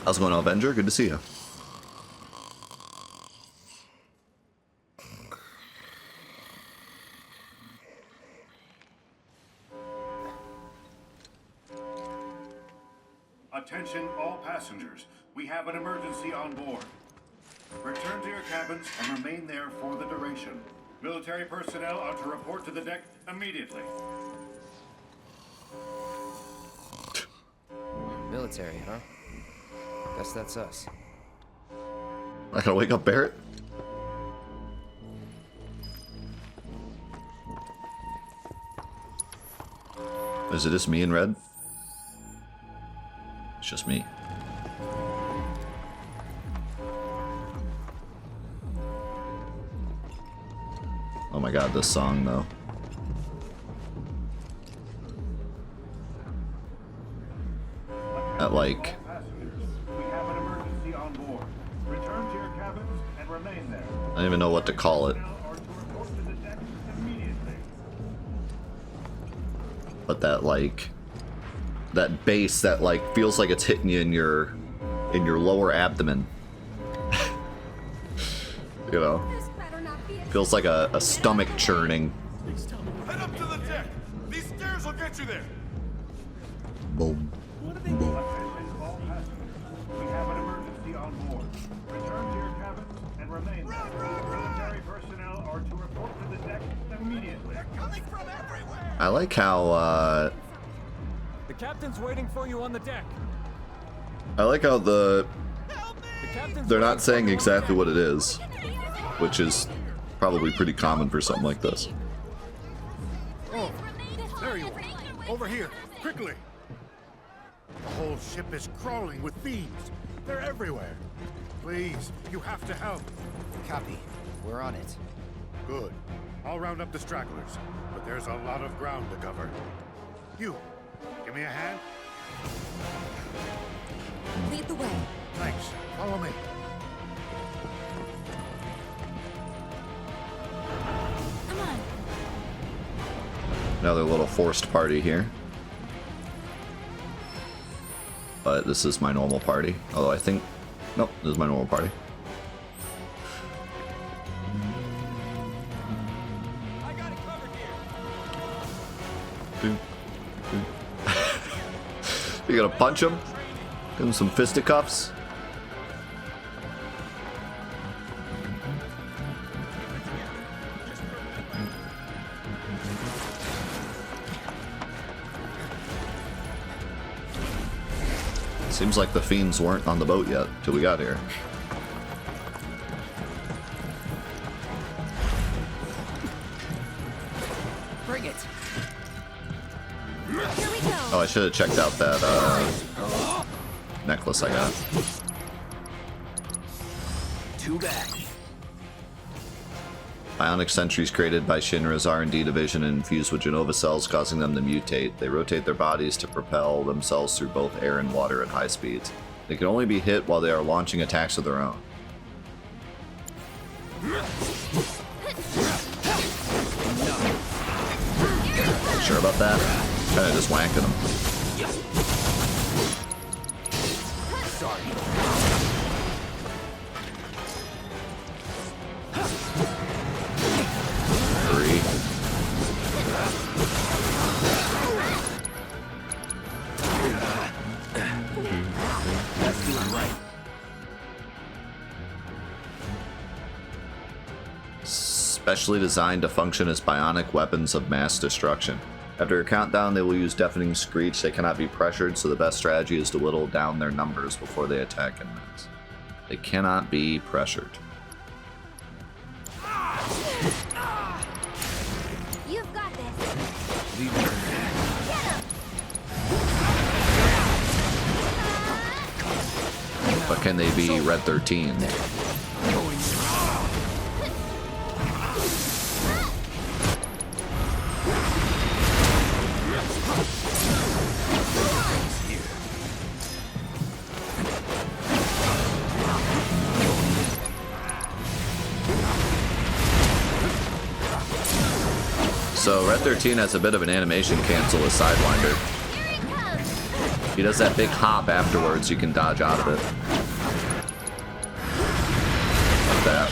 How's it going, Avenger? Good to see you. Attention all passengers. We have an emergency on board. Return to your cabins and remain there for the duration. Military personnel are to report to the deck immediately. Military, huh? Guess that's us. I gotta wake up Barrett? Is it just me in red? It's just me. Oh my god, this song though. That like... We have an emergency on board. Return to your cabins and remain there. I don't even know what to call it. But that like... that bass that like feels like it's hitting you in your lower abdomen. You know? Feels like a stomach churning. Head up to the deck. These stairs will get you there. Boom. Boom. We have an emergency on board. Return to your cabins and remain there. Military personnel are to report to the deck immediately. They're coming from everywhere. I like how The captain's waiting for you on the deck. I like how they're not saying exactly what it is, which is probably pretty common for something like this. Oh, there you are. Over here, quickly. The whole ship is crawling with thieves. They're everywhere. Please, you have to help. Copy. We're on it. Good. I'll round up the stragglers, but there's a lot of ground to cover. You, give me a hand. Lead the way. Thanks. Follow me. Come on. Another little forced party here. But this is my normal party. Although I think... Nope, this is my normal party. I got it covered here. You gonna punch him? Give him some fisticuffs? Seems like the fiends weren't on the boat yet till we got here. Bring it. Here we go. Oh, I should have checked out that necklace I got. Too bad. Ionic sentries created by Shinra's R&D division and infused with Genova cells, causing them to mutate. They rotate their bodies to propel themselves through both air and water at high speeds. They can only be hit while they are launching attacks of their own. Sure about that? Kinda just whacking them. Sorry. Let's do it right. Specially designed to function as bionic weapons of mass destruction. After a countdown, they will use deafening screech. They cannot be pressured, so the best strategy is to whittle down their numbers before they attack enemies. They cannot be pressured. You've got this. Leave it. But can they be Red 13? So Red 13 has a bit of an animation cancel with Sidewinder. Here he comes. He does that big hop afterwards, you can dodge out of it. Like that.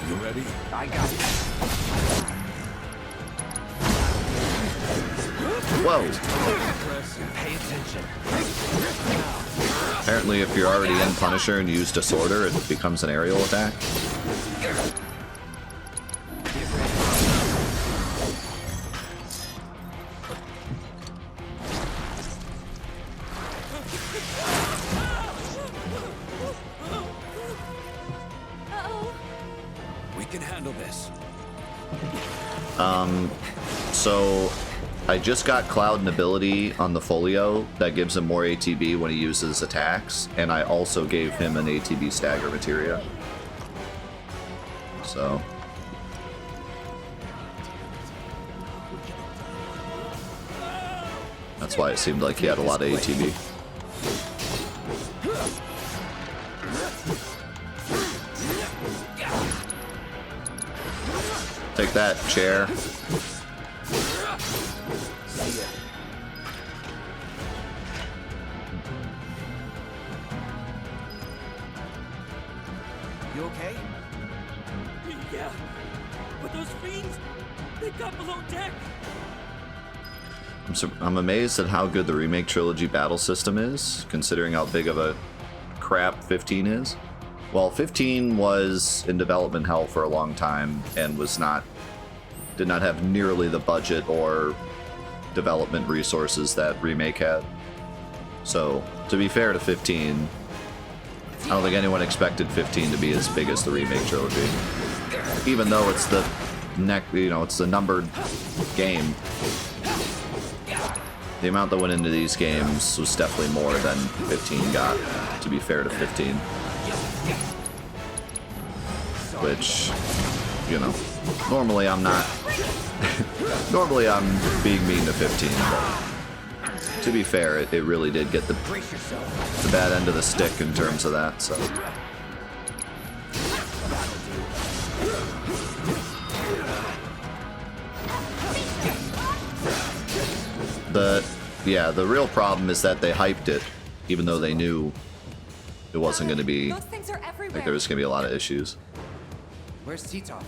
You ready? I got it. Whoa! Pay attention. Apparently if you're already in Punisher and you use Disorder, it becomes an aerial attack. We can handle this. So I just got Cloud and ability on the Folio that gives him more ATB when he uses attacks, and I also gave him an ATB stagger materia. So that's why it seemed like he had a lot of ATB. Take that, chair. You okay? Yeah, but those fiends, they got below deck. I'm amazed at how good the remake trilogy battle system is, considering how big of a crap 15 is. Well, 15 was in development hell for a long time and did not have nearly the budget or development resources that remake had. So, to be fair to 15, I don't think anyone expected 15 to be as big as the remake trilogy. Even though it's the it's the numbered game. The amount that went into these games was definitely more than 15 got, to be fair to 15. Which, normally I'm not... normally I'm being mean to 15, but to be fair, it really did get the bad end of the stick in terms of that, so... The real problem is that they hyped it, even though they knew it wasn't going to be, Those things are everywhere. like there was going to be a lot of issues. Where's Titov?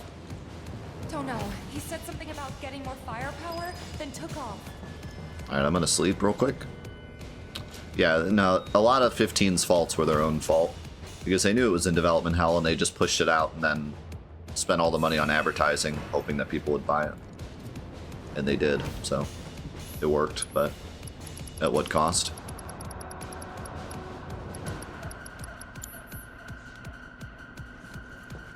Don't know. He said something about getting more firepower, then took off. Alright, I'm going to sleep real quick. Yeah, no, a lot of 15's faults were their own fault, because they knew it was in development hell and they just pushed it out and then spent all the money on advertising, hoping that people would buy it. And they did, so it worked, but at what cost?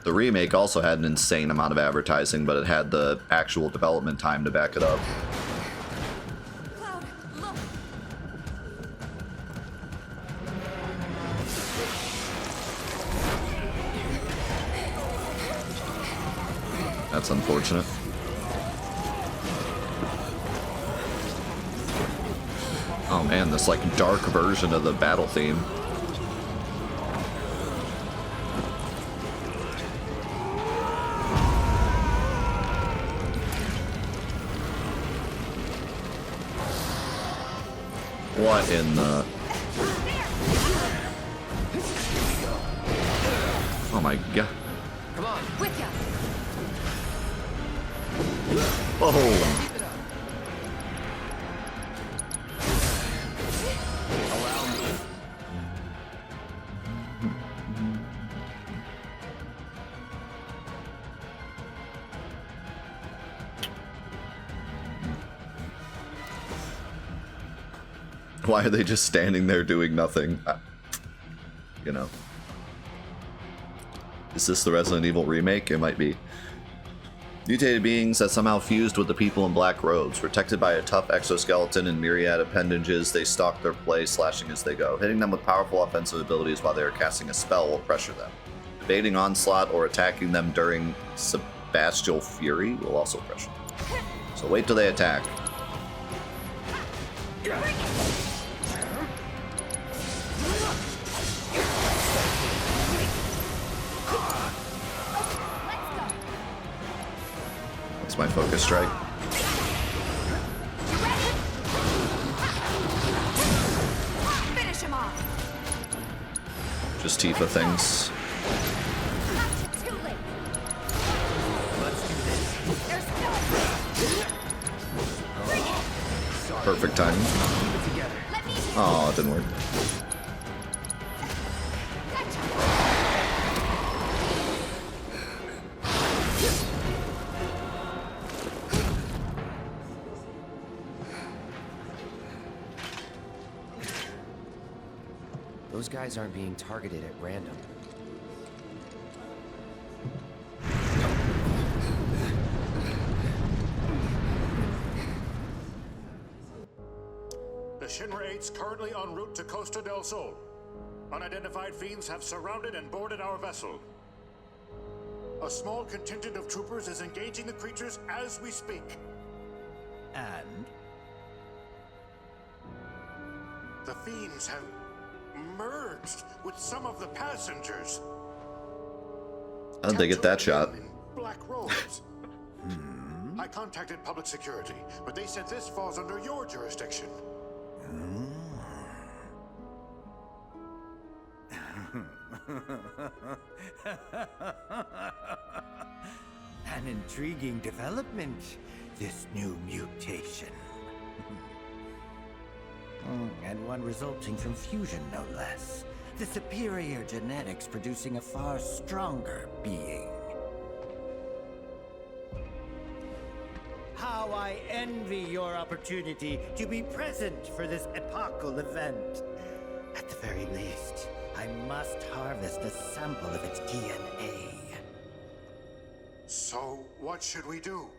The remake also had an insane amount of advertising, but it had the actual development time to back it up. Cloud, look. That's unfortunate. Oh man, this like dark version of the battle theme. What in the... Oh my god. Come on. With ya. Whoa. Why are they just standing there doing nothing? Is this the Resident Evil remake? It might be. Mutated beings that somehow fused with the people in black robes. Protected by a tough exoskeleton and myriad appendages, they stalk their prey, slashing as they go. Hitting them with powerful offensive abilities while they are casting a spell will pressure them. Evading onslaught or attacking them during Sebestial Fury will also pressure them. So wait till they attack. It's my focus strike. Finish him off. Just Tifa things. Too late. There's still Perfect timing. Let me Oh, it didn't work. Those guys aren't being targeted at random. The Shinra 8's currently en route to Costa del Sol. Unidentified fiends have surrounded and boarded our vessel. A small contingent of troopers is engaging the creatures as we speak. And? The fiends have merged with some of the passengers. How'd they get that shot? In black robes. I contacted public security, but they said this falls under your jurisdiction. An intriguing development, this new mutation. And one resulting from fusion, no less. The superior genetics producing a far stronger being. How I envy your opportunity to be present for this epochal event. At the very least, I must harvest a sample of its DNA. So, what should we do?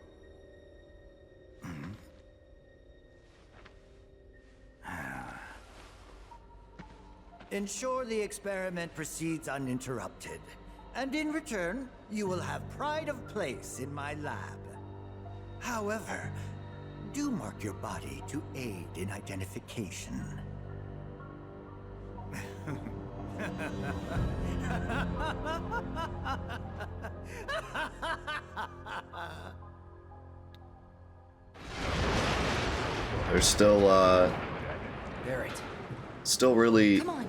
Ensure the experiment proceeds uninterrupted. And in return, you will have pride of place in my lab. However, do mark your body to aid in identification. They're still, Barrett. still really come on.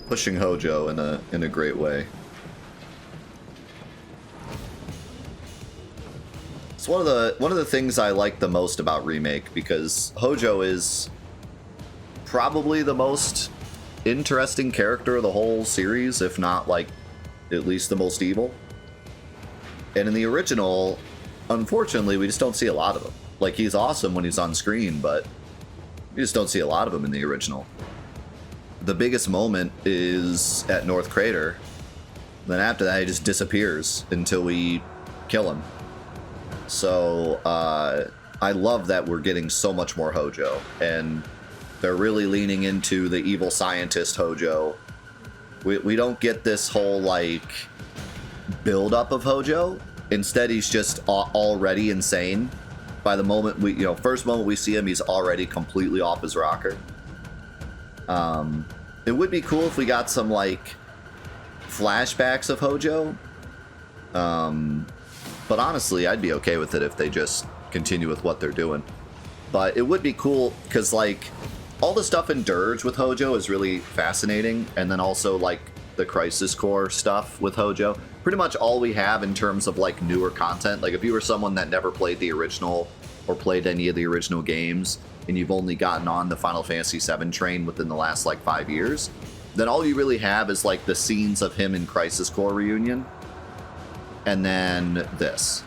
pushing Hojo in a great way. It's one of the things I like the most about Remake, because Hojo is probably the most interesting character of the whole series, if not like at least the most evil. And in the original, unfortunately, we just don't see a lot of him. Like, he's awesome when he's on screen, but we just don't see a lot of him in the original. The biggest moment is at North Crater. Then after that, he just disappears until we kill him. So, I love that we're getting so much more Hojo, and they're really leaning into the evil scientist Hojo. We don't get this whole, like, build-up of Hojo. Instead, he's just already insane. By the moment first moment we see him, he's already completely off his rocker. It would be cool if we got some, like, flashbacks of Hojo. But honestly, I'd be okay with it if they just continue with what they're doing. But it would be cool, because, like, all the stuff in Dirge with Hojo is really fascinating. And then also, like, the Crisis Core stuff with Hojo. Pretty much all we have in terms of, like, newer content. Like, if you were someone that never played the original or played any of the original games, and you've only gotten on the Final Fantasy VII train within the last, like, 5 years, then all you really have is, like, the scenes of him in Crisis Core Reunion. And then this.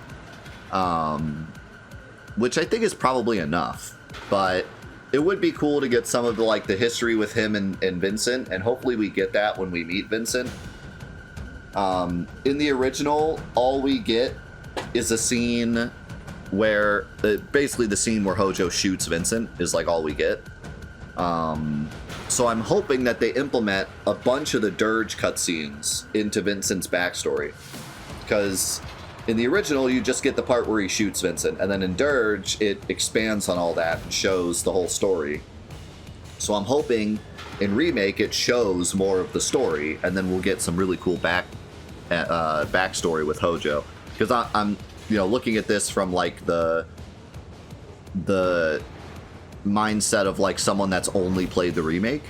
Which I think is probably enough. But it would be cool to get some of the, like, the history with him and Vincent, and hopefully we get that when we meet Vincent. In the original, all we get is a scene where, basically the scene where Hojo shoots Vincent is, like, all we get. So I'm hoping that they implement a bunch of the Dirge cutscenes into Vincent's backstory. Because in the original, you just get the part where he shoots Vincent, and then in Dirge, it expands on all that and shows the whole story. So I'm hoping in Remake, it shows more of the story, and then we'll get some really cool backstory with Hojo. Because you know, looking at this from like the mindset of like someone that's only played the remake,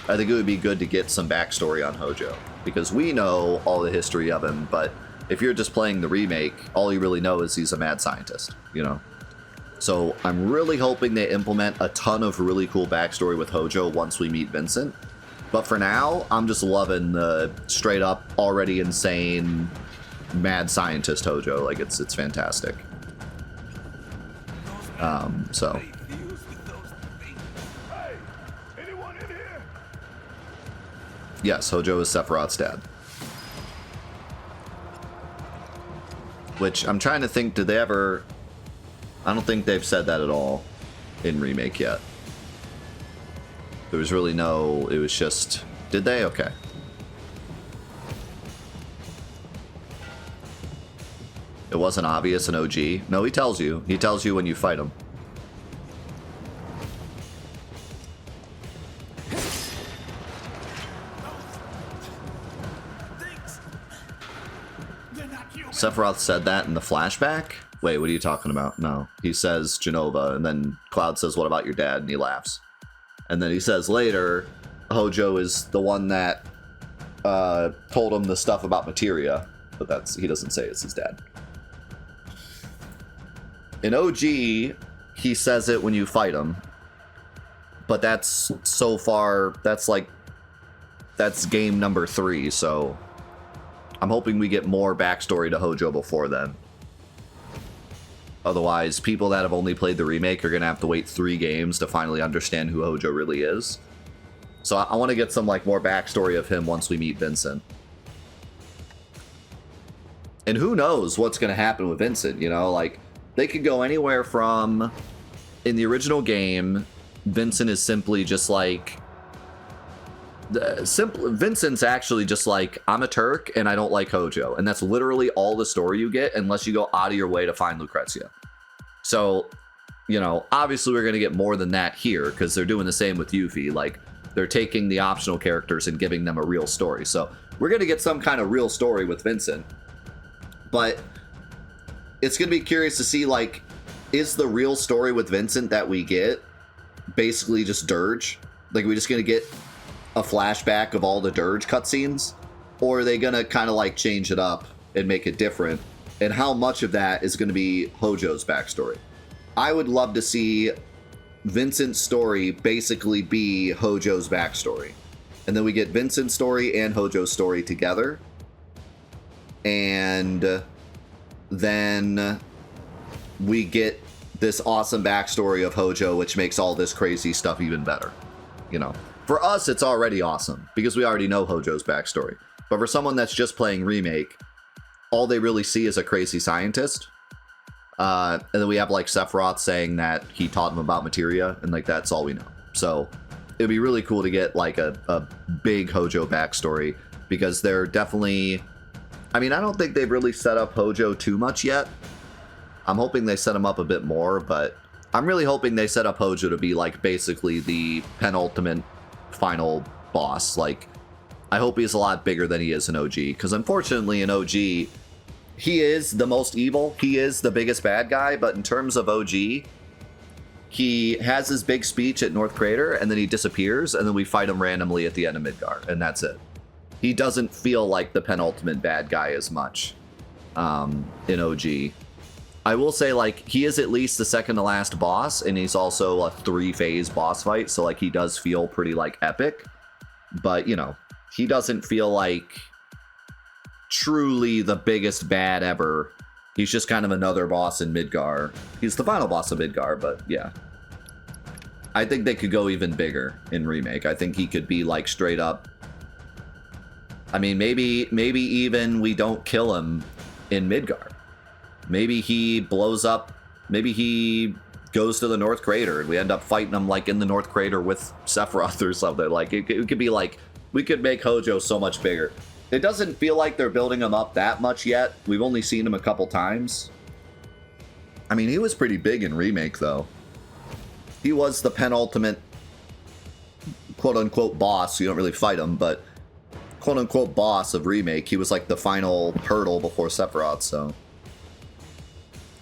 I think it would be good to get some backstory on Hojo, because we know all the history of him, but if you're just playing the remake, all you really know is he's a mad scientist, you know? So I'm really hoping they implement a ton of really cool backstory with Hojo once we meet Vincent. But for now, I'm just loving the straight up, already insane, mad scientist Hojo. Like, it's fantastic. So. Yes, Hojo is Sephiroth's dad. Which, I'm trying to think, did they ever... I don't think they've said that at all in Remake yet. There was really no... It was just... Did they? Okay. It wasn't obvious in OG? No, he tells you. He tells you when you fight him. Sephiroth said that in the flashback? Wait, what are you talking about? No. He says Genova, and then Cloud says, what about your dad? And he laughs. And then he says later, Hojo is the one that told him the stuff about materia, but he doesn't say it's his dad. In OG, he says it when you fight him, but that's so far, that's game number 3, so I'm hoping we get more backstory to Hojo before then. Otherwise, people that have only played the remake are going to have to wait 3 games to finally understand who Hojo really is. So I want to get some more backstory of him once we meet Vincent. And who knows what's going to happen with Vincent, you know? They could go anywhere from... In the original game, Vincent is simply just Vincent's actually just I'm a Turk and I don't like Hojo. And that's literally all the story you get unless you go out of your way to find Lucrezia. So, you know, obviously we're going to get more than that here because they're doing the same with Yuffie. They're taking the optional characters and giving them a real story. So we're going to get some kind of real story with Vincent. But it's going to be curious to see, is the real story with Vincent that we get basically just Dirge? Are we just going to get a flashback of all the Dirge cutscenes, or are they gonna kind of change it up and make it different? And how much of that is going to be Hojo's backstory? I would love to see Vincent's story basically be Hojo's backstory, and then we get Vincent's story and Hojo's story together, and then we get this awesome backstory of Hojo, which makes all this crazy stuff even better, you know? For us, it's already awesome, because we already know Hojo's backstory. But for someone that's just playing Remake, all they really see is a crazy scientist. And then we have, Sephiroth saying that he taught him about materia, and, that's all we know. So, it'd be really cool to get, a big Hojo backstory, because they're definitely... I mean, I don't think they've really set up Hojo too much yet. I'm hoping they set him up a bit more, but I'm really hoping they set up Hojo to be, basically the penultimate final boss. I hope he's a lot bigger than he is in OG, because unfortunately in OG he is the most evil, he is the biggest bad guy, but in terms of OG, he has his big speech at North Crater and then he disappears, and then we fight him randomly at the end of Midgar, and that's it. He doesn't feel like the penultimate bad guy as much in OG. I will say, he is at least the second to last boss, and he's also a 3-phase boss fight, so, he does feel pretty, epic. But, you know, he doesn't feel truly the biggest bad ever. He's just kind of another boss in Midgar. He's the final boss of Midgar, but, yeah. I think they could go even bigger in Remake. I think he could be, straight up... I mean, maybe even we don't kill him in Midgar. Maybe he blows up, maybe he goes to the North Crater and we end up fighting him in the North Crater with Sephiroth or something. It could be we could make Hojo so much bigger. It doesn't feel like they're building him up that much yet. We've only seen him a couple times. I mean, he was pretty big in Remake though. He was the penultimate quote unquote boss. You don't really fight him, but quote unquote boss of Remake. He was the final hurdle before Sephiroth, so.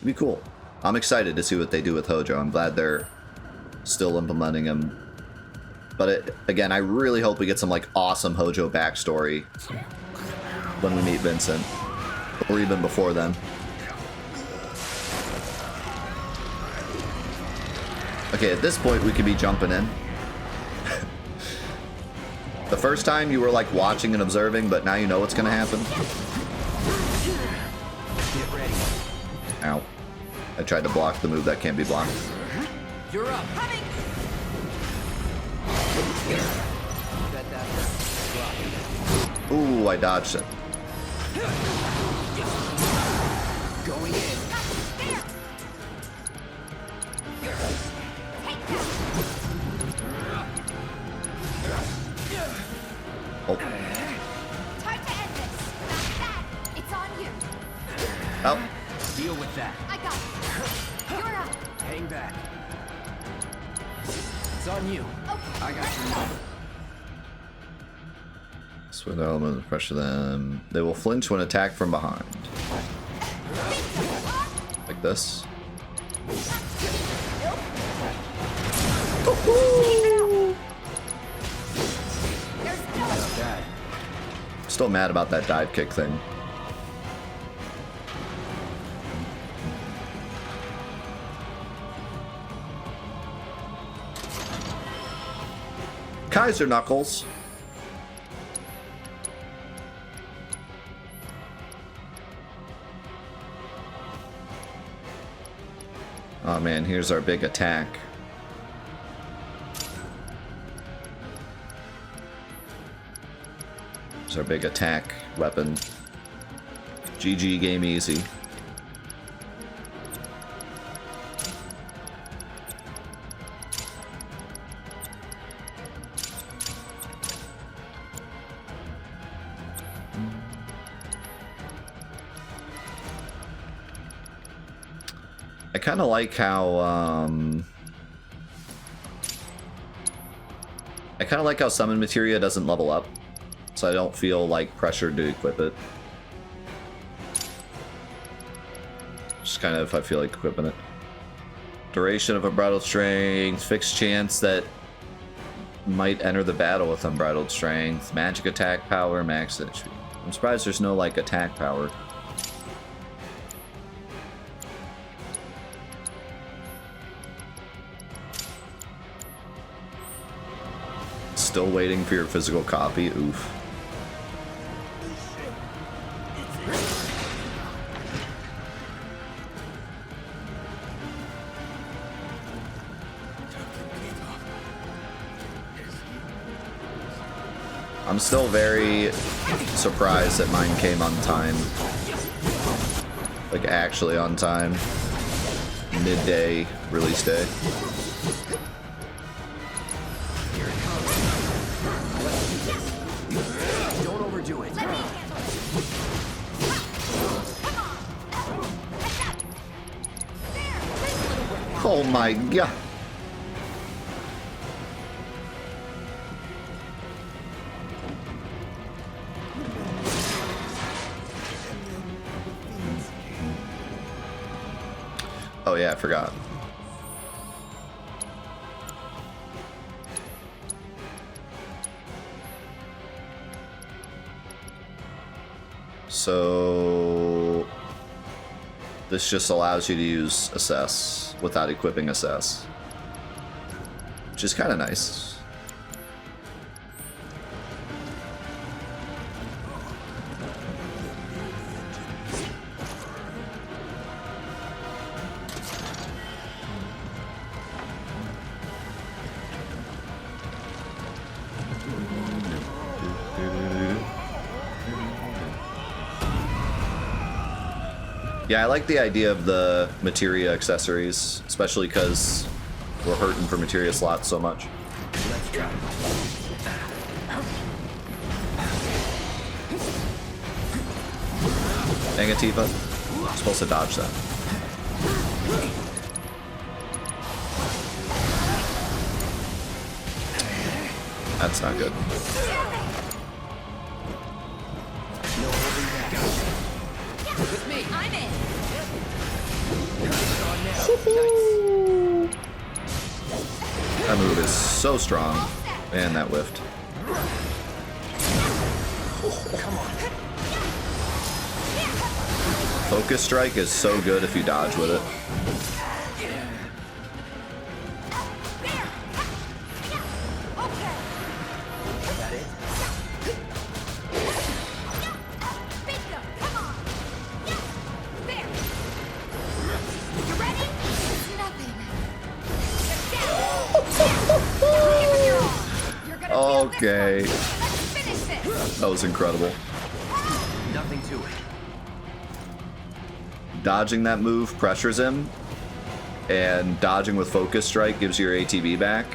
It'd be cool. I'm excited to see what they do with Hojo. I'm glad they're still implementing him. But again, I really hope we get some like awesome Hojo backstory when we meet Vincent, or even before then. Okay, at this point we could be jumping in. The first time you were like watching and observing, but now you know what's gonna happen. Get ready. Ow. I tried to block the move that can't be blocked. You're up. Coming! Bet that hurt. Ooh, I dodged it. Going in. Oh. Time to end this. That's that. It's on you. Oh. Deal with that. I got it. You're up. Hang back. It's on you. Okay. I got your number. Swing the element, pressure them. They will flinch when attacked from behind. Like this. Still mad about that dive kick thing. Kaiser Knuckles. Oh man, here's our big attack. Here's our big attack weapon. GG, game easy. I kind of like how summon materia doesn't level up, so I don't feel like pressured to equip it. Just kind of, I feel like equipping it. Duration of Unbridled Strength, fixed chance that might enter the battle with Unbridled Strength, magic attack power, max HP. I'm surprised there's no like attack power. Still waiting for your physical copy? Oof. I'm still very surprised that mine came on time. Like, actually on time. Midday release day. Don't overdo it. Oh my god. Oh yeah, I forgot. So this just allows you to use assess without equipping assess, which is kind of nice. Yeah, I like the idea of the materia accessories, especially because we're hurting for materia slots so much. Let's try. Dang it, Tifa. I'm supposed to dodge that. That's not good. No holding back. With me. I'm in. That move is so strong. And that whiffed. Focus strike is so good if you dodge with it. Okay. That was incredible. Nothing to it. Dodging that move pressures him, and dodging with Focus Strike gives you your ATB back.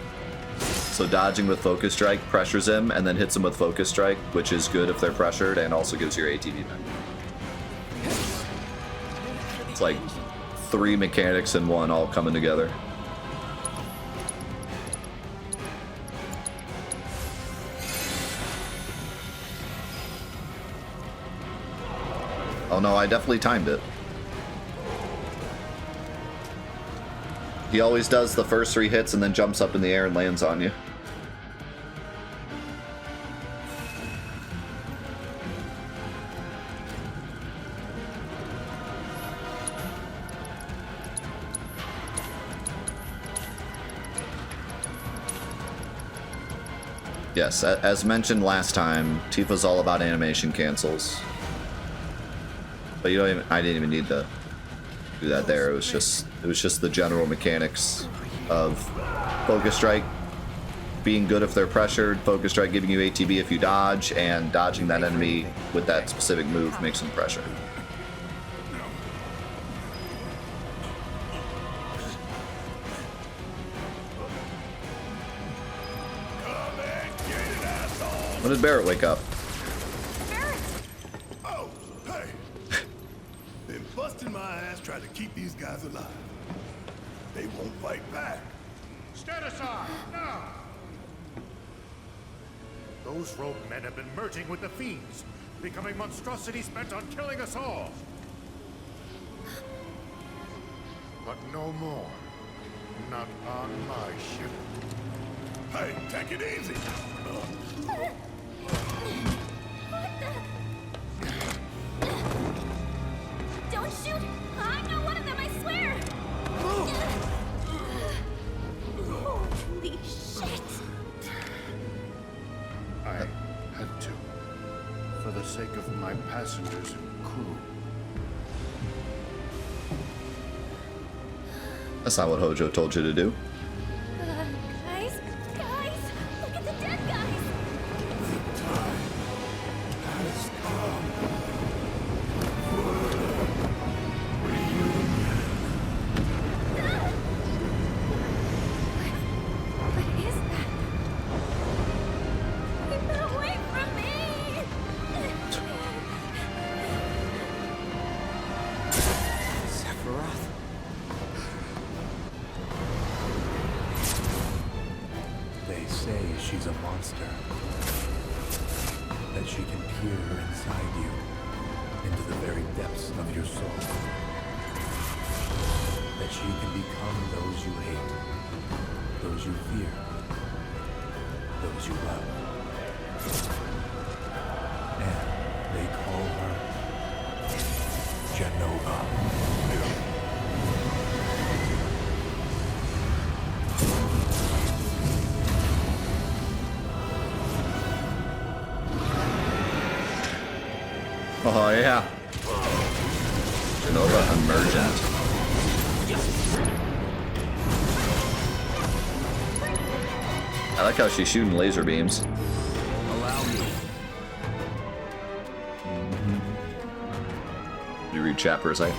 So dodging with Focus Strike pressures him and then hits him with Focus Strike, which is good if they're pressured, and also gives you your ATB back. It's like 3 mechanics in one all coming together. Oh no, I definitely timed it. He always does the first 3 hits and then jumps up in the air and lands on you. Yes, as mentioned last time, Tifa's all about animation cancels. But you don't even, I didn't even need to do that there. It was just the general mechanics of Focus Strike being good if they're pressured, Focus Strike giving you ATB if you dodge, and dodging that enemy with that specific move makes them pressure. When did Barrett wake up? Oh, hey. Been busting my ass trying to keep these guys alive. They won't fight back. Stand aside, now! Those rogue men have been merging with the fiends, becoming monstrosities bent on killing us all. But no more. Not on my ship. Hey, take it easy. Don't shoot! I'm not one of them, I swear! Holy shit! I had to. For the sake of my passengers and crew. That's not what Hojo told you to do. Guys, look at the dead guys! What is that? Keep it away from me! Sephiroth? They say she's a monster. That she can peer inside you, into the very depths of your soul. That she can become those you hate, those you fear, those you love. And they call her Jenova. Oh yeah. Jenova Emergent. I like how she's shooting laser beams. Allow me. Did you read chat for a second?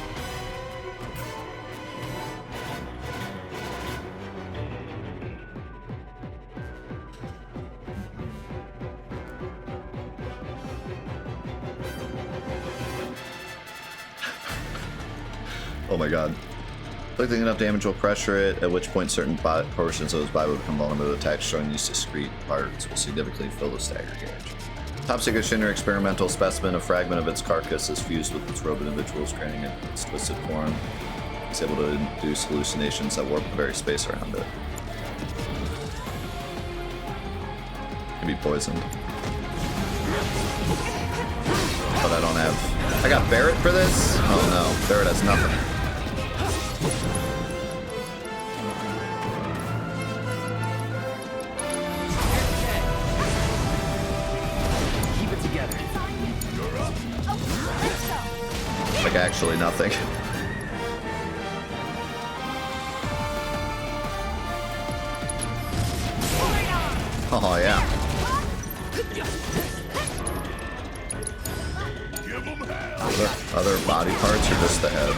Oh my god. Inflicting enough damage will pressure it, at which point certain portions of its body will become vulnerable to attacks, showing these discrete parts will significantly fill the stagger gauge. Top secret Shinra experimental specimen, a fragment of its carcass is fused with its robot individuals, granting it its twisted form. He's able to induce hallucinations that warp the very space around it. Can be poisoned. But I don't have... I got Barret for this? Oh no, Barret has nothing. Keep it together. Like actually nothing. Oh yeah. Other body parts or just the head?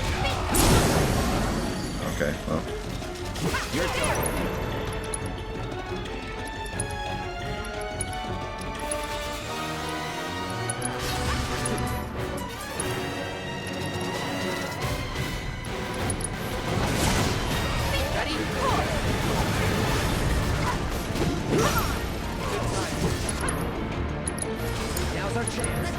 Okay, well. Now's our chance.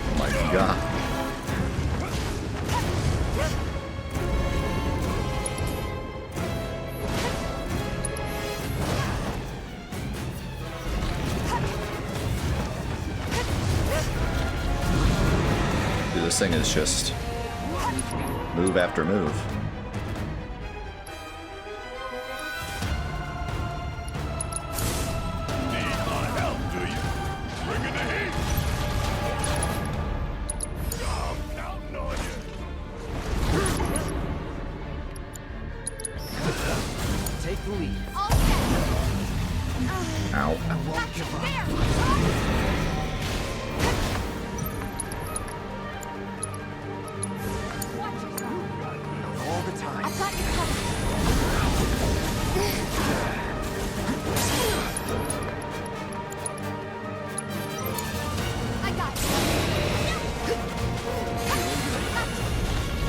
Oh my god. Dude, this thing is just move after move. Need my help, do you? Bring in the heat. I'm counting on you. Take the lead. Ow. I won't give up. All the time. I've got you covered. I got you.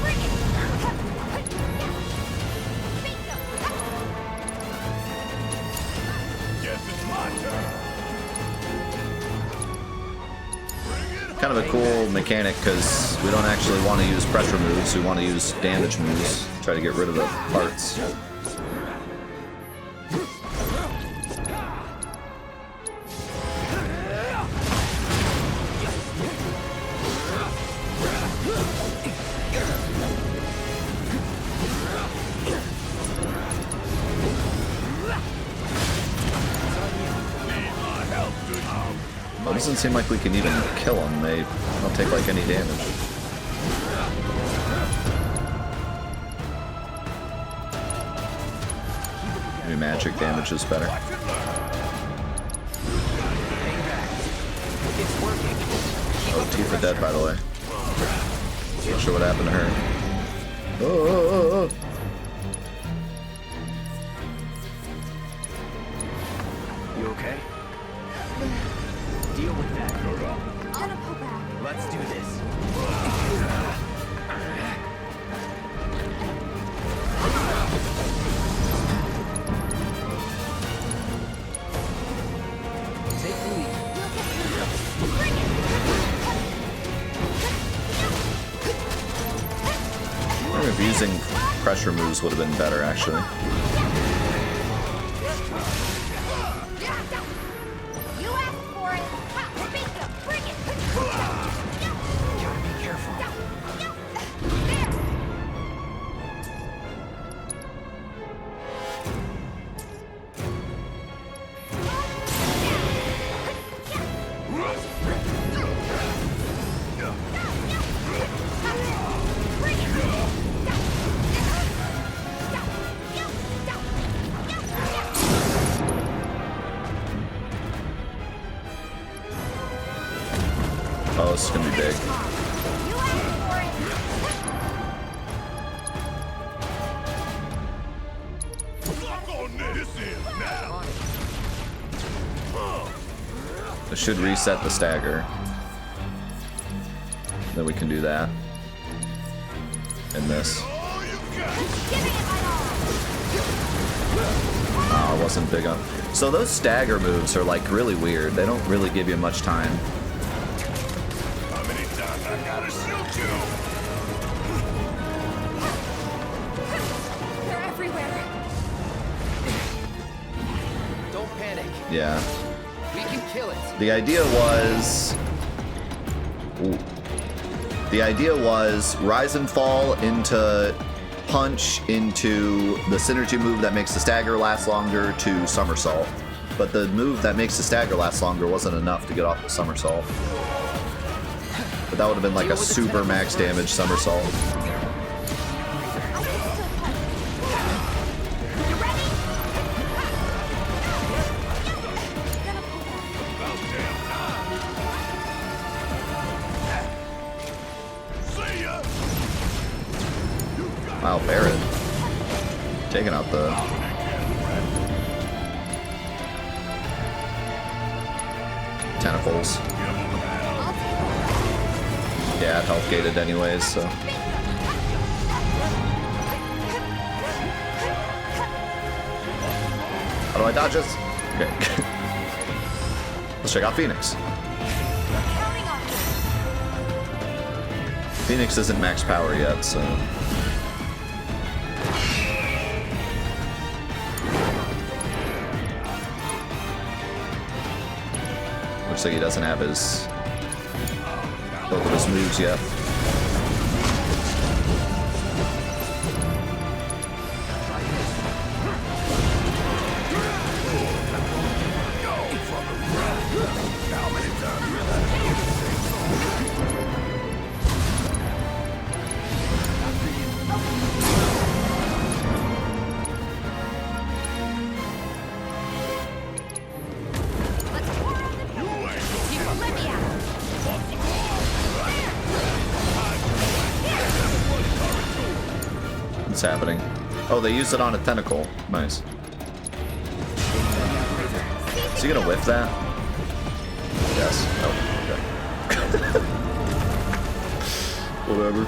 Bring it. Bingo. Guess it's my turn. Kind of a cool mechanic because we don't actually want to use pressure moves, we want to use damage moves. Try to get rid of the parts. It doesn't seem like we can even kill them. They don't take like any damage. Maybe magic damage is better. Oh, Tifa dead, by the way. Not sure what happened to her. Oh. You okay? Deal with that. Gonna pull back. Let's do this. Take the lead. Bring it. I wonder if using pressure moves would have been better, actually. You asked for it. Ha, bingo. Bring it. Gotta be careful. There. Bring it. Oh, this is gonna be big. You asked for it. Lock on this in now. It should reset the stagger. Then we can do that. And this. Oh, I wasn't big on. So those stagger moves are like really weird. They don't really give you much time. How many times I gotta shoot you? They're everywhere. Don't panic. Yeah. We can kill it. The idea was... Ooh. The idea was rise and fall into punch into the synergy move that makes the stagger last longer to somersault. But the move that makes the stagger last longer wasn't enough to get off the somersault. But that would have been like a super max damage somersault. Wow, Barrett. Taking out the... tentacles. Yeah, health gated anyways, so... How do I dodge this? Okay. Let's check out Phoenix. Phoenix isn't max power yet, so... Looks like he doesn't have his... both of his moves yet. What's happening? Oh, they used it on a tentacle. Nice. Is he gonna whiff that? Yes. Oh, okay. Whatever.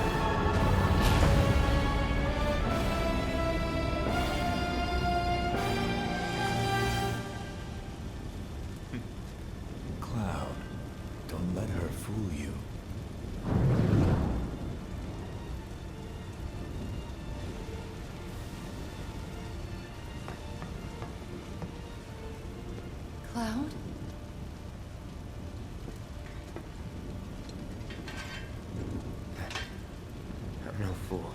Cloud, don't let her fool you. Cloud? I'm no fool.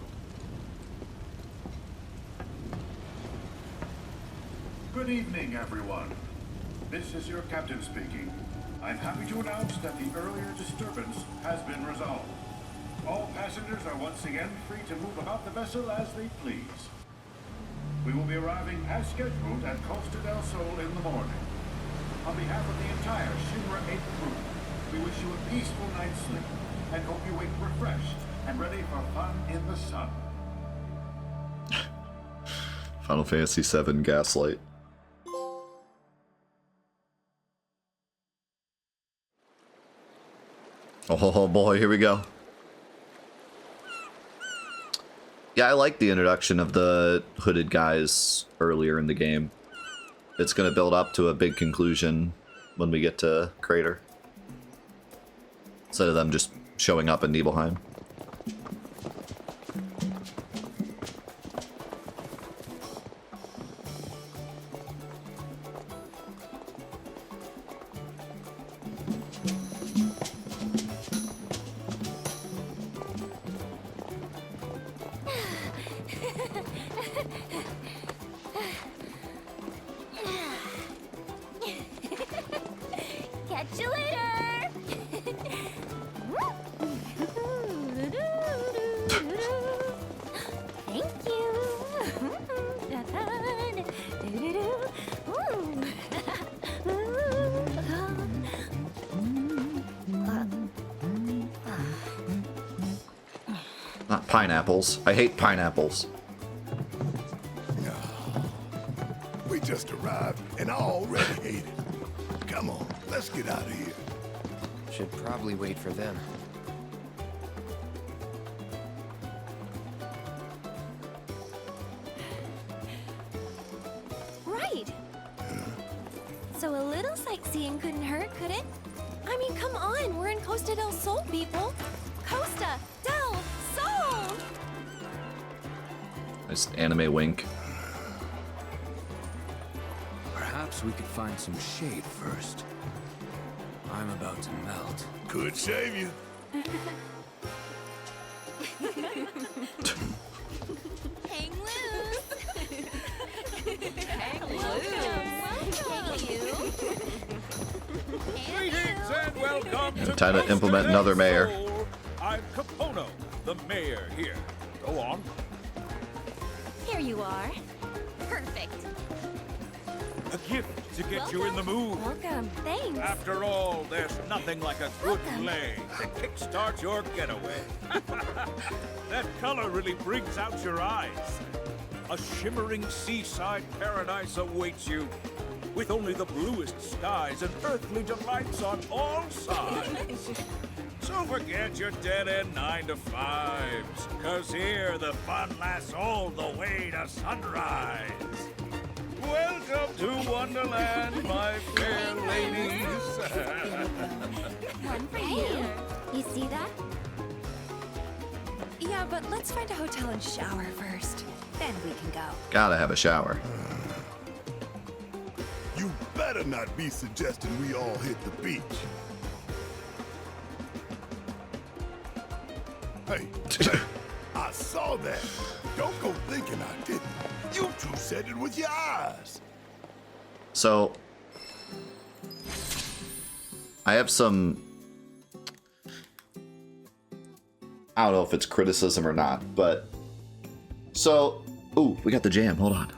Good evening, everyone. This is your captain speaking. I'm happy to announce that the earlier disturbance has been resolved. All passengers are once again free to move about the vessel as they please. We will be arriving as scheduled at Costa del Sol in the morning. On behalf of the entire Shinra 8 crew, we wish you a peaceful night's sleep and hope you wake refreshed and ready for fun in the sun. Final Fantasy VII Gaslight. Oh boy, here we go. Yeah, I like the introduction of the hooded guys earlier in the game. It's going to build up to a big conclusion when we get to Crater. Instead of them just showing up in Nibelheim. Catch you later! Thank Not pineapples. I hate pineapples. We just arrived and I already hate it. Come on, Let's get out of here. Should probably wait for them. Right. So a little sightseeing couldn't hurt, could it? I mean, come on, we're in Costa del Sol, people. Costa del Sol! Nice anime wink. Perhaps we could find some shade first. I'm about to melt. Could shave you. Hang loose! Hang loose! Thank you! Greetings and welcome to Time to implement another mayor. I'm Capono, the mayor here. Go on. Here you are. Perfect. A gift to get you in the mood. Welcome. Thanks. After all, there's nothing like a good Welcome. lay to kickstart your getaway. That color really brings out your eyes. A shimmering seaside paradise awaits you, with only the bluest skies and earthly delights on all sides. So forget your dead-end 9-to-5s, 'cause here the fun lasts all the way to sunrise. Welcome to Wonderland, my fair ladies. One for you. You see that? Yeah, but let's find a hotel and shower first. Then we can go. Gotta have a shower. You better not be suggesting we all hit the beach. Hey, I saw that. Don't go thinking I didn't. You two said it with your eyes. So, I have some... I don't know if it's criticism or not, but... So, ooh, we got the jam. Hold on.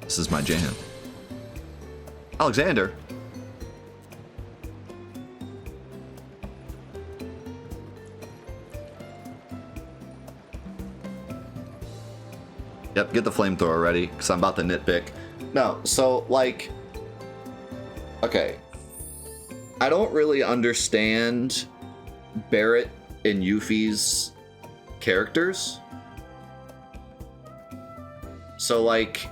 This is my jam. Alexander. Yep, get the flamethrower ready, because I'm about to nitpick. No, so, like... Okay. I don't really understand Barrett and Yuffie's characters. So, like...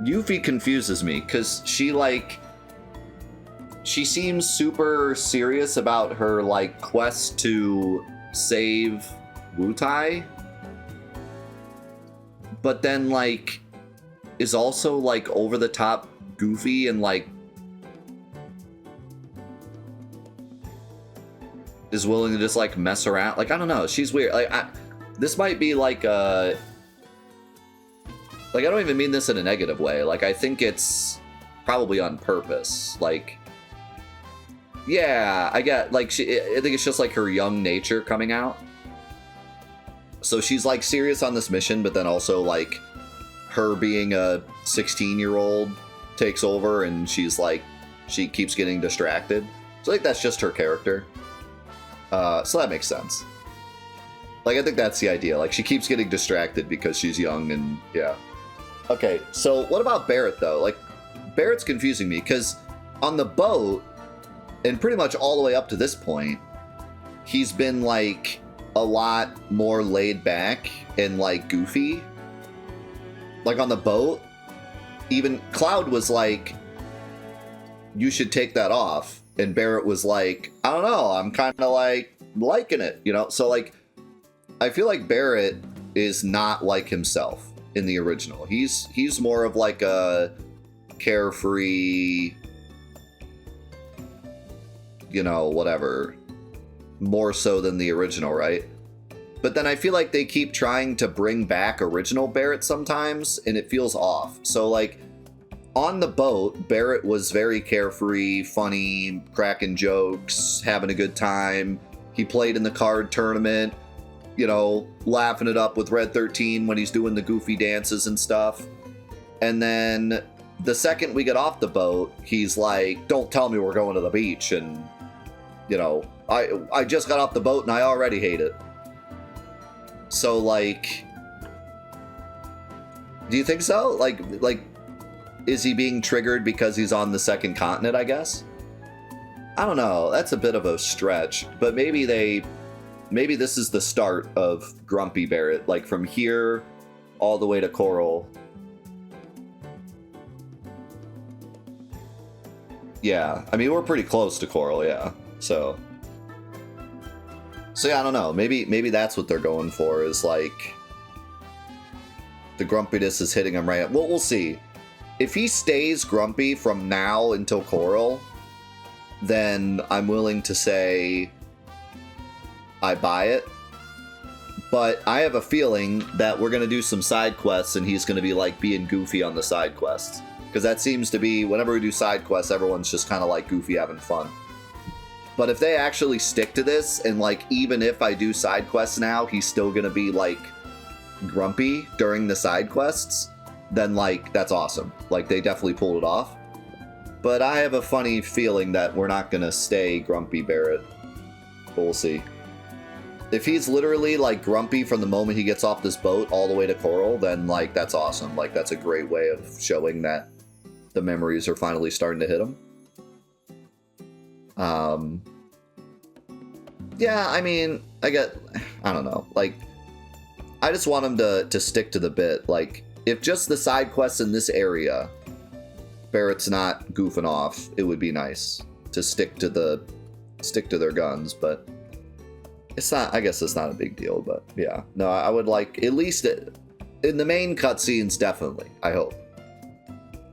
Yuffie confuses me, because she, like... She seems super serious about her, like, quest to save Wutai. But then, like, is also, like, over the top goofy and, like, is willing to just, like, mess around. Like, I don't know. She's weird. Like, this might be, like, like, I don't even mean this in a negative way. Like, I think it's probably on purpose. Like, yeah, I get, like, I think it's just, like, her young nature coming out. So she's, like, serious on this mission, but then also, like, her being a 16-year-old takes over, and she's, like, she keeps getting distracted. So I think that's just her character. So that makes sense. Like, I think that's the idea. Like, she keeps getting distracted because she's young, and, yeah. Okay, so what about Barrett, though? Like, Barrett's confusing me, because on the boat, and pretty much all the way up to this point, he's been, like... a lot more laid back and like goofy. Like on the boat, even Cloud was like, you should take that off, and Barrett was like, I don't know, I'm kind of like liking it, you know? So like, I feel like Barrett is not like himself in the original. He's more of like a carefree, you know, whatever, more so than the original, right? But then I feel like they keep trying to bring back original Barrett sometimes, and it feels off. So, like, on the boat, Barrett was very carefree, funny, cracking jokes, having a good time. He played in the card tournament, you know, laughing it up with Red 13 when he's doing the goofy dances and stuff. And then the second we get off the boat, he's like, don't tell me we're going to the beach, and, you know, I just got off the boat and I already hate it. So, like, do you think so? Like, is he being triggered because he's on the second continent, I guess? I don't know. That's a bit of a stretch, but maybe this is the start of Grumpy Barrett, like from here all the way to Coral. Yeah, I mean, we're pretty close to Coral, yeah. So yeah, I don't know. Maybe that's what they're going for, is like the grumpiness is hitting him right. Well, we'll see. If he stays grumpy from now until Coral, then I'm willing to say I buy it. But I have a feeling that we're going to do some side quests and he's going to be like being goofy on the side quests. Because that seems to be, whenever we do side quests, everyone's just kind of like goofy having fun. But if they actually stick to this, and like even if I do side quests now, he's still going to be like grumpy during the side quests, then like that's awesome. Like they definitely pulled it off. But I have a funny feeling that we're not going to stay Grumpy Barrett. But we'll see. If he's literally like grumpy from the moment he gets off this boat all the way to Coral, then like that's awesome. Like that's a great way of showing that the memories are finally starting to hit him. Yeah, I mean, I don't know. Like, I just want him to stick to the bit. Like, if just the side quests in this area, Barrett's not goofing off, it would be nice to stick to their guns, but it's not, I guess it's not a big deal, but yeah. No, I would like, at least in the main cutscenes, definitely, I hope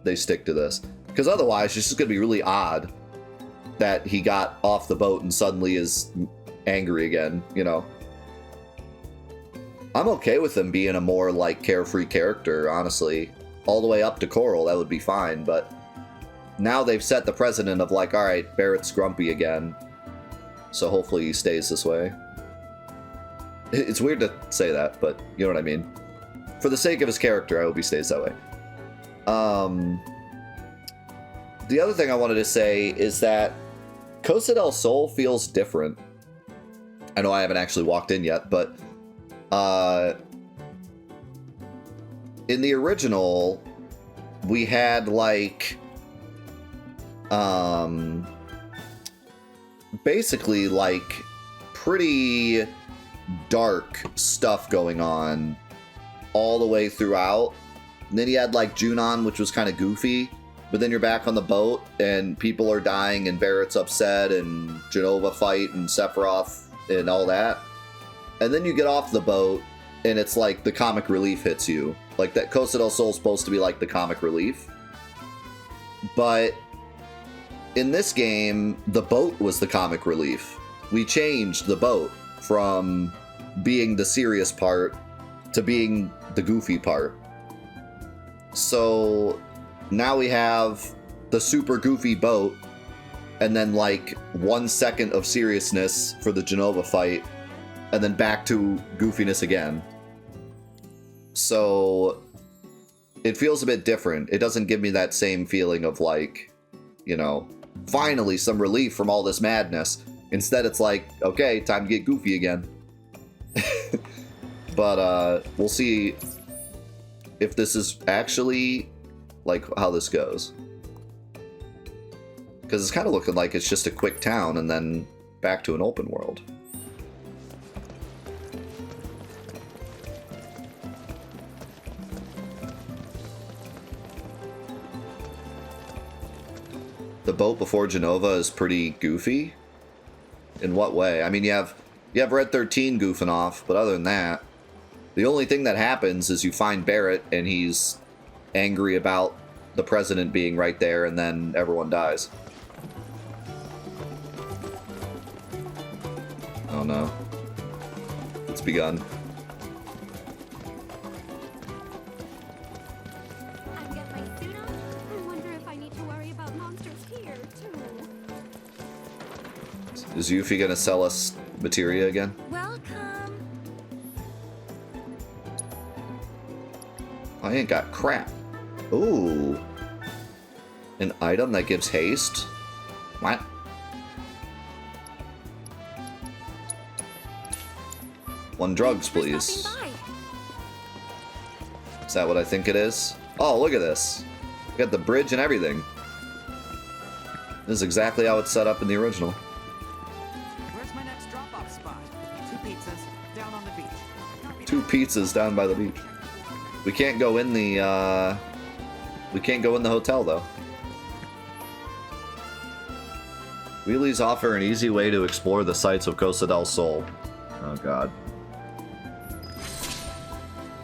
they stick to this. Because otherwise, it's just going to be really odd that he got off the boat and suddenly is angry again, you know? I'm okay with him being a more, like, carefree character, honestly. All the way up to Coral, that would be fine, but now they've set the precedent of, like, alright, Barrett's grumpy again, so hopefully he stays this way. It's weird to say that, but you know what I mean. For the sake of his character, I hope he stays that way. The other thing I wanted to say is that Costa del Sol feels different. I know I haven't actually walked in yet, but in the original, we had like basically like pretty dark stuff going on all the way throughout. And then you had like Junon, which was kind of goofy, but then you're back on the boat and people are dying and Barrett's upset and Jenova fight and Sephiroth and all that. And then you get off the boat and it's like the comic relief hits you. Like that Costa del Sol is supposed to be like the comic relief. But in this game, the boat was the comic relief. We changed the boat from being the serious part to being the goofy part. So now we have the super goofy boat and then like 1 second of seriousness for the Jenova fight and then back to goofiness again. So it feels a bit different. It doesn't give me that same feeling of like, you know, finally some relief from all this madness. Instead it's like, okay, time to get goofy again. But we'll see if this is actually like how this goes. Because it's kind of looking like it's just a quick town and then back to an open world. The boat before Jenova is pretty goofy. In what way? I mean, you have Red 13 goofing off, but other than that, the only thing that happens is you find Barrett and he's angry about the president being right there, and then everyone dies. Oh no. It's begun. I've got my suit on. I wonder if I need to worry about monsters here, too. Is Yuffie gonna sell us materia again? Welcome. I ain't got crap. Ooh. An item that gives haste? What? One drugs, please. Is that what I think it is? Oh, look at this. We got the bridge and everything. This is exactly how it's set up in the original. Where's my next drop-off spot? 2 pizzas down on the beach. 2 pizzas down by the beach. We can't go in the hotel though. Wheelies offer an easy way to explore the sights of Costa del Sol. Oh god.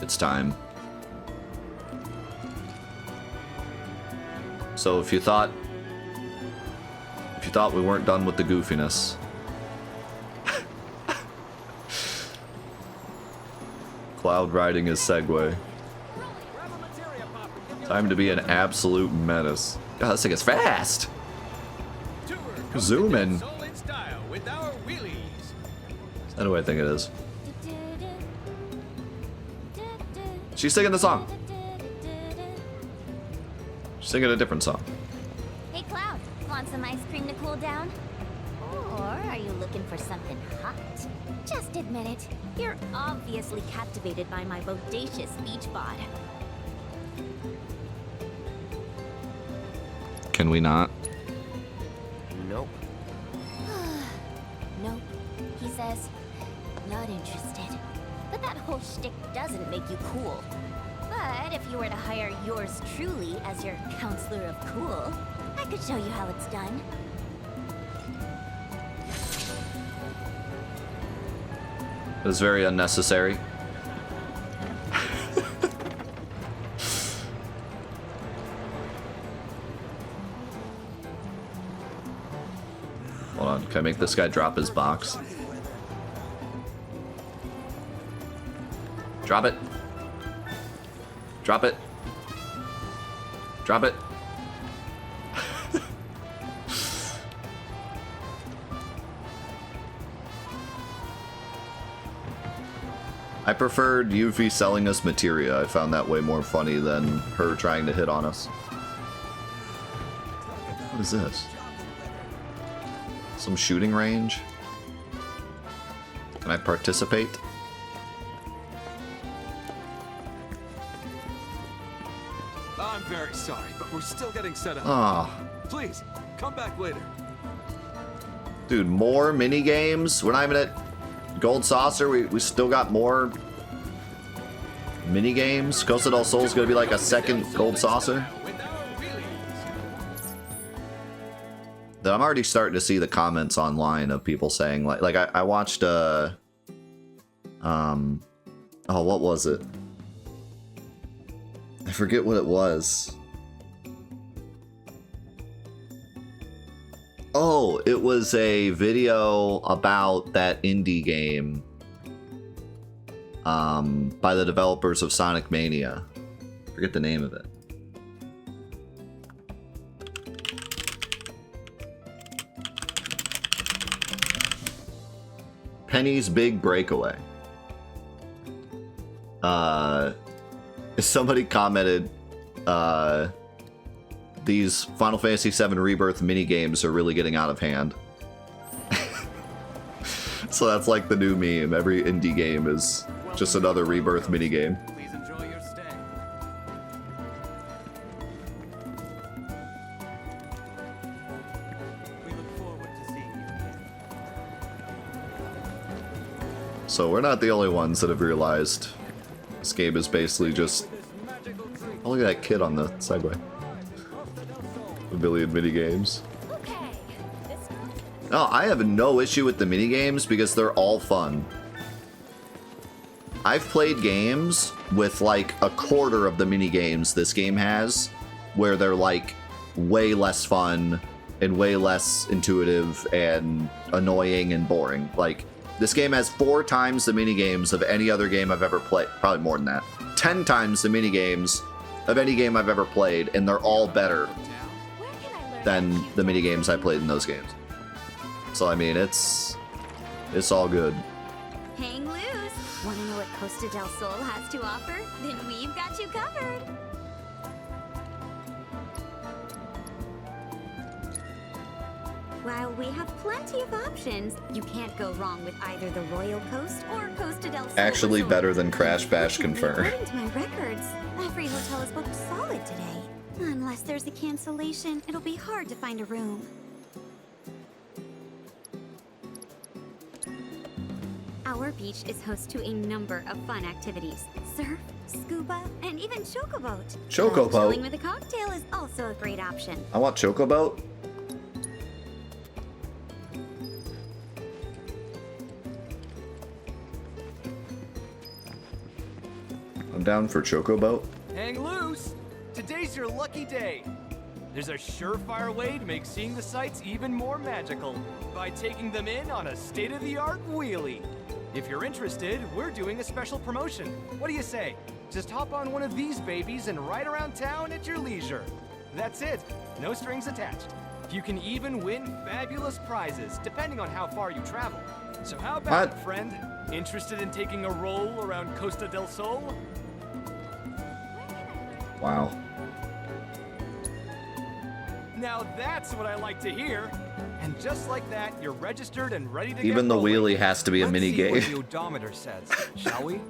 It's time. So if you thought we weren't done with the goofiness. Cloud riding his Segway. Time to be an absolute menace. God, this thing is fast! Zoom in. Is that who I think it is? She's singing the song. She's singing a different song. Hey, Cloud, want some ice cream to cool down? Or are you looking for something hot? Just admit it. You're obviously captivated by my bodacious beach bod. Can we not? Nope. Nope. He says, not interested. But that whole shtick doesn't make you cool. But if you were to hire yours truly as your counselor of cool, I could show you how it's done. It was very unnecessary. Hold on, can I make this guy drop his box? Drop it. Drop it. Drop it. I preferred Yuffie selling us materia. I found that way more funny than her trying to hit on us. What is this? Some shooting range? Can I participate? I'm very sorry, but we're still getting set up. Ah. Please, come back later. Dude, more mini games? We're not even at Gold Saucer. We still got more mini games. Costa del Sol is gonna be like a second Gold Saucer. I'm already starting to see the comments online of people saying like I watched oh, what was it? I forget what it was. Oh, it was a video about that indie game by the developers of Sonic Mania. Forget the name of it. Penny's Big Breakaway. Somebody commented, these Final Fantasy VII Rebirth minigames are really getting out of hand. So that's like the new meme. Every indie game is just another Rebirth minigame. Please enjoy your stay. We look forward to seeing you again. So we're not the only ones that have realized this game is basically just... Oh, look at that kid on the Segway. A billion minigames. No, I have no issue with the minigames because they're all fun. I've played games with like a quarter of the minigames this game has, where they're like way less fun and way less intuitive and annoying and boring. Like, this game has 4 times the minigames of any other game I've ever played. Probably more than that. 10 times the minigames of any game I've ever played, and they're all better than the minigames I played in those games. So, I mean, it's all good. Hang loose. Want to know what Costa del Sol has to offer? Then we've got you covered. While we have plenty of options, you can't go wrong with either the Royal Coast or Costa del Sol. Actually Resort. better than Crash Bash Confirm. According to my records, every hotel is booked solid today. Unless there's a cancellation, it'll be hard to find a room. Our beach is host to a number of fun activities. Surf, scuba, and even chocoboat. Chocoboat? Chilling with a cocktail is also a great option. I want Chocoboat. I'm down for Chocoboat. Hang loose! Today's your lucky day. There's a surefire way to make seeing the sights even more magical by taking them in on a state-of-the-art wheelie. If you're interested, we're doing a special promotion. What do you say? Just hop on one of these babies and ride around town at your leisure. That's it. No strings attached. You can even win fabulous prizes, depending on how far you travel. So how about it, friend? Interested in taking a roll around Costa del Sol? Wow. Now that's what I like to hear. And just like that, you're registered and ready to Even get the rolling. wheelie has to be a mini Let's see what game. the odometer says, shall we?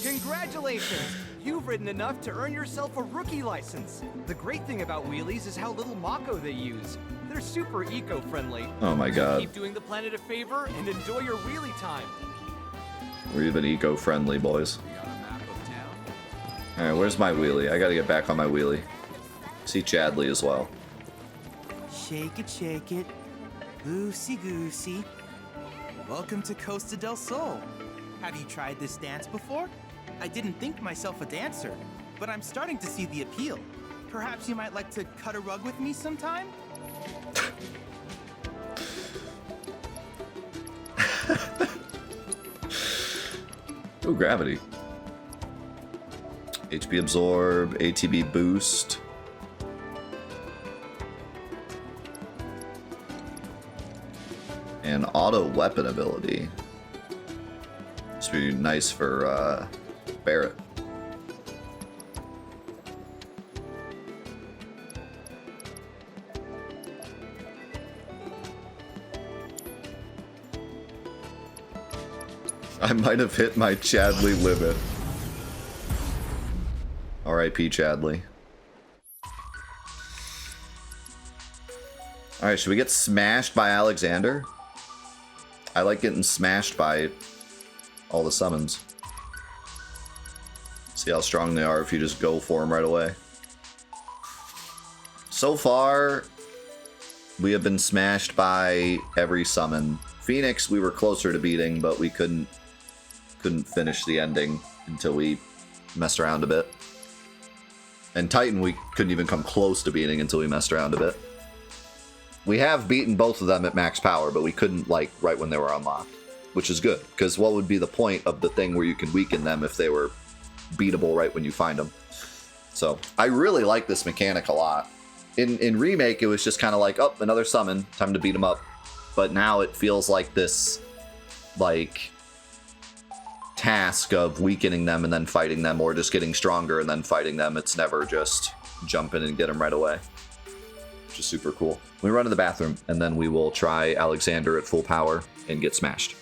Congratulations! You've ridden enough to earn yourself a rookie license. The great thing about wheelies is how little Mako they use. They're super eco-friendly. Oh my god. Keep doing the planet a favor and enjoy your wheelie time. We're even eco-friendly, boys. Alright, where's my wheelie? I gotta get back on my wheelie. See Chadley as well. Shake it, loosey-goosey. Welcome to Costa del Sol. Have you tried this dance before? I didn't think myself a dancer, but I'm starting to see the appeal. Perhaps you might like to cut a rug with me sometime? Oh, gravity. HP absorb, ATB boost. And auto weapon ability. This would be nice for Barrett. I might have hit my Chadley limit. R.I.P. Chadley. Alright, should we get smashed by Alexander? I like getting smashed by all the summons. See how strong they are if you just go for them right away. So far, we have been smashed by every summon. Phoenix we were closer to beating, but we couldn't finish the ending until we messed around a bit. And Titan we couldn't even come close to beating until we messed around a bit. We have beaten both of them at max power, but we couldn't, like, right when they were unlocked. Which is good, because what would be the point of the thing where you can weaken them if they were beatable right when you find them? So, I really like this mechanic a lot. In Remake, it was just kind of like, oh, another summon, time to beat them up. But now it feels like this, like, task of weakening them and then fighting them, or just getting stronger and then fighting them. It's never just jump in and get them right away. Which is super cool. We run to the bathroom, and then we will try Alexander at full power and get smashed.